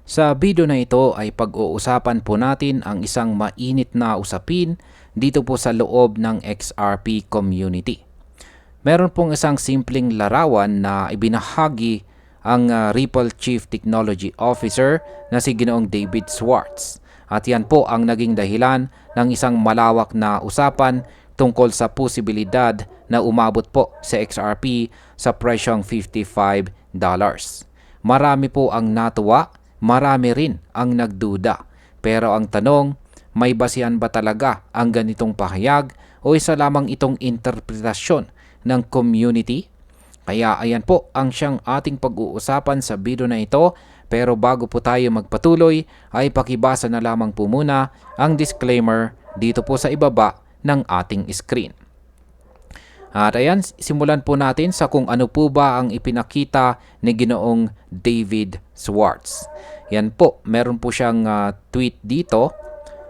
Sa video na ito ay pag-uusapan po natin ang isang mainit na usapin dito po sa loob ng XRP community. Meron pong isang simpleng larawan na ibinahagi ang Ripple Chief Technology Officer na si Ginoong David Schwartz. At yan po ang naging dahilan ng isang malawak na usapan tungkol sa posibilidad na umabot po sa XRP sa presyong $55. Marami po ang natuwa, marami rin ang nagduda. Pero ang tanong, may basihan ba talaga ang ganitong pahayag o isa lamang itong interpretasyon ng community? Kaya ayan po ang siyang ating pag-uusapan sa video na ito. Pero bago po tayo magpatuloy ay pakibasa na lamang po muna ang disclaimer dito po sa ibaba ng ating screen. At ayan, simulan po natin sa kung ano po ba ang ipinakita ni Ginoong David Schwartz. Yan po, meron po siyang tweet dito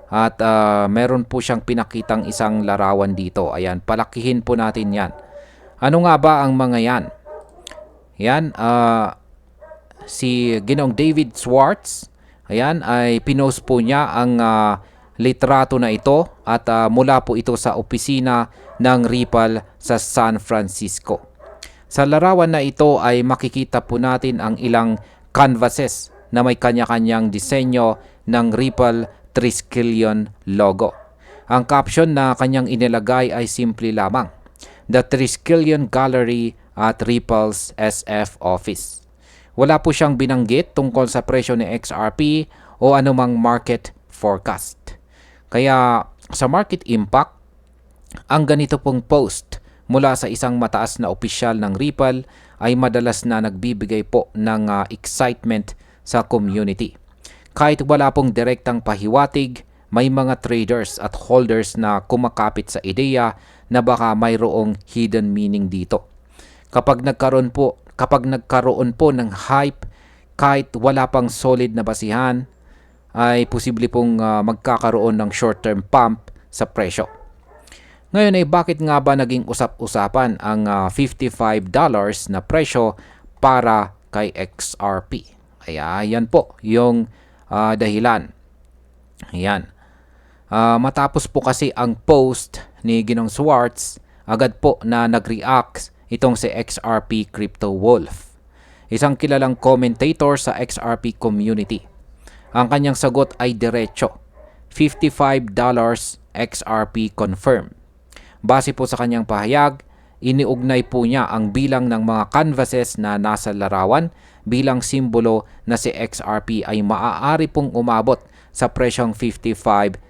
at meron po siyang pinakitang isang larawan dito. Ayan, palakihin po natin yan. Ano nga ba ang mga yan? Yan, si Ginoong David Schwartz, ayan, ay pinost po niya ang litrato na ito at mula po ito sa opisina ng Ripple sa San Francisco. Sa larawan na ito ay makikita po natin ang ilang canvases na may kanya-kanyang disenyo ng Ripple Triskelion logo. Ang caption na kanyang inilagay ay simple lamang, "The Triskelion Gallery at Ripple's SF Office." Wala po siyang binanggit tungkol sa presyo ni XRP o anumang market forecast. Kaya sa market impact, ang ganito pong post mula sa isang mataas na opisyal ng Ripple ay madalas na nagbibigay po ng excitement sa community. Kahit wala pong direktang pahiwatig, may mga traders at holders na kumakapit sa ideya na baka mayroong hidden meaning dito. Kapag nagkaroon po ng hype, kahit wala pang solid na basihan, ay posible pong magkakaroon ng short-term pump sa presyo. Ngayon ay bakit nga ba naging usap-usapan ang $55 na presyo para kay XRP? Kaya yan po yung dahilan. Ayan. Matapos po kasi ang post ni Ginoong Schwartz, agad po na nag-react itong si XRP Crypto Wolf, isang kilalang commentator sa XRP community. Ang kanyang sagot ay diretso, $55 XRP confirmed. Base po sa kanyang pahayag, iniugnay po niya ang bilang ng mga canvases na nasa larawan bilang simbolo na si XRP ay maaari pong umabot sa presyong $55.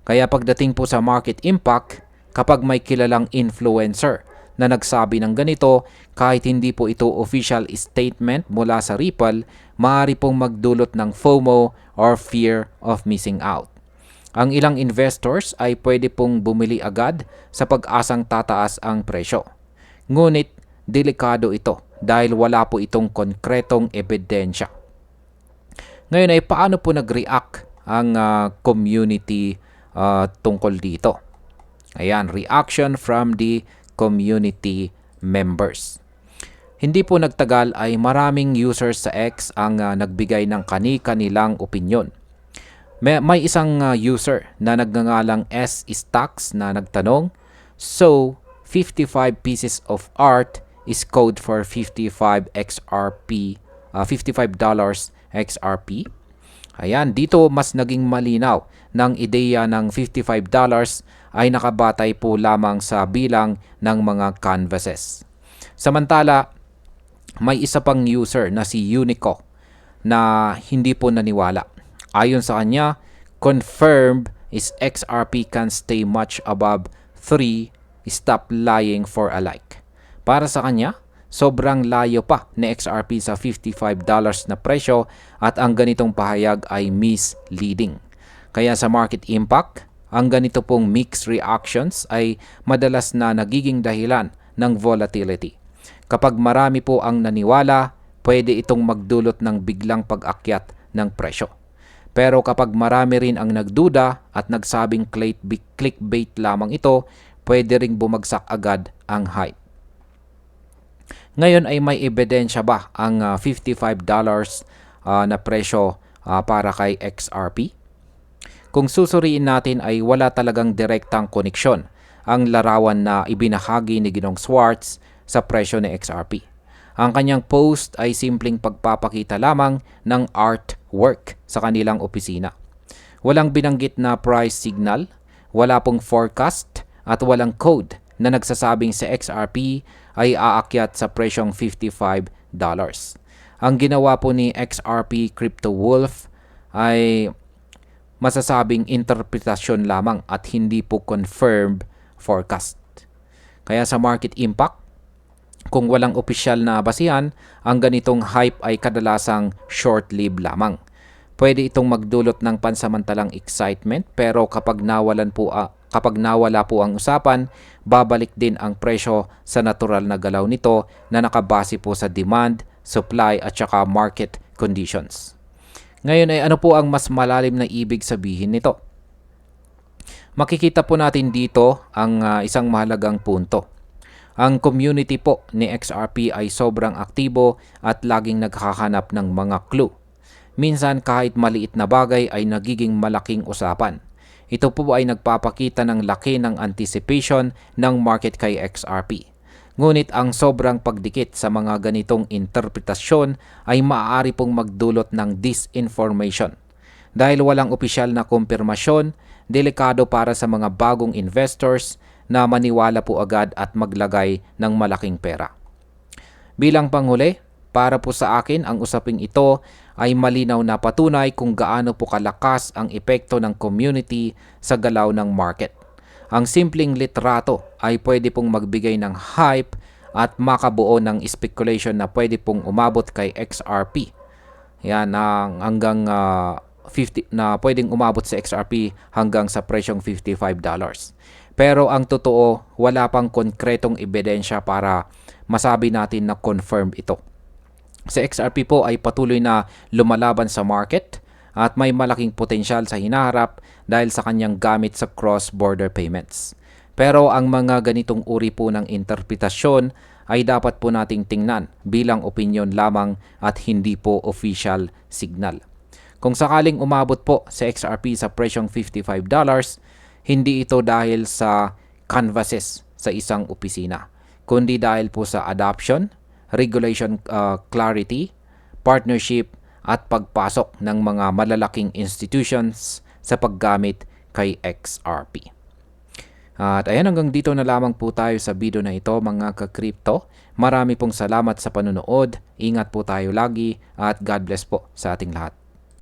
Kaya pagdating po sa market impact, kapag may kilalang influencer na nagsabi ng ganito, kahit hindi po ito official statement mula sa Ripple, maaari pong magdulot ng FOMO or fear of missing out. Ang ilang investors ay pwede pong bumili agad sa pag-asang tataas ang presyo. Ngunit delikado ito dahil wala po itong konkretong ebidensya. Ngayon ay paano po nag-react ang community tungkol dito? Ayan, reaction from the community members. Hindi po nagtagal ay maraming users sa X ang nagbigay ng kani-kanilang opinyon. May isang user na nagngangalang S. Stacks na nagtanong, "So, 55 pieces of art is code for 55 XRP, $55 XRP?" Ayan, dito mas naging malinaw ng ideya ng $55 ay nakabatay po lamang sa bilang ng mga canvases. Samantala, may isa pang user na si Unico na hindi po naniwala. Ayon sa kanya, confirmed is XRP can stay much above 3, stop lying for a like. Para sa kanya, sobrang layo pa ni XRP sa $55 na presyo at ang ganitong pahayag ay misleading. Kaya sa market impact, ang ganito pong mixed reactions ay madalas na nagiging dahilan ng volatility. Kapag marami po ang naniwala, pwede itong magdulot ng biglang pag-akyat ng presyo. Pero kapag marami rin ang nagduda at nagsabing clickbait lamang ito, pwede ring bumagsak agad ang hype. Ngayon ay may ebidensya ba ang $55 na presyo para kay XRP? Kung susuriin natin ay wala talagang direktang koneksyon ang larawan na ibinahagi ni Ginong Swartz sa presyo ni XRP. Ang kanyang post ay simpleng pagpapakita lamang ng artwork sa kanilang opisina. Walang binanggit na price signal, wala pong forecast at walang code na nagsasabing sa XRP ay aakyat sa presyong $55. Ang ginawa po ni XRP Crypto Wolf ay masasabing interpretasyon lamang at hindi po confirmed forecast. Kaya sa market impact, kung walang opisyal na basihan, ang ganitong hype ay kadalasang short-lived lamang. Pwede itong magdulot ng pansamantalang excitement pero kapag nawala po ang usapan, babalik din ang presyo sa natural na galaw nito na nakabase po sa demand, supply at saka market conditions. Ngayon ay ano po ang mas malalim na ibig sabihin nito? Makikita po natin dito ang isang mahalagang punto. Ang community po ni XRP ay sobrang aktibo at laging naghahanap ng mga clue. Minsan kahit maliit na bagay ay nagiging malaking usapan. Ito po ay nagpapakita ng laki ng anticipation ng market kay XRP. Ngunit ang sobrang pagdikit sa mga ganitong interpretasyon ay maaari pong magdulot ng disinformation. Dahil walang opisyal na kumpirmasyon, delikado para sa mga bagong investors na maniwala po agad at maglagay ng malaking pera. Bilang panghuli, para po sa akin ang usaping ito ay malinaw na patunay kung gaano po kalakas ang epekto ng community sa galaw ng market. Ang simpleng litrato ay pwede pong magbigay ng hype at makabuo ng speculation na pwede pong umabot kay XRP. Yan hanggang 50 na pwedeng umabot sa XRP hanggang sa presyong $55. Pero ang totoo, wala pang konkretong ebidensya para masabi natin na confirmed ito. Sa XRP po ay patuloy na lumalaban sa market at may malaking potensyal sa hinaharap dahil sa kanyang gamit sa cross-border payments. Pero ang mga ganitong uri po ng interpretasyon ay dapat po nating tingnan bilang opinyon lamang at hindi po official signal. Kung sakaling umabot po sa XRP sa presyong $55, hindi ito dahil sa canvases sa isang opisina, kundi dahil po sa adoption, regulation clarity, partnership, at pagpasok ng mga malalaking institutions sa paggamit kay XRP. At ayan, hanggang dito na lamang po tayo sa video na ito mga ka-crypto. Marami pong salamat sa panonood. Ingat po tayo lagi at God bless po sa ating lahat.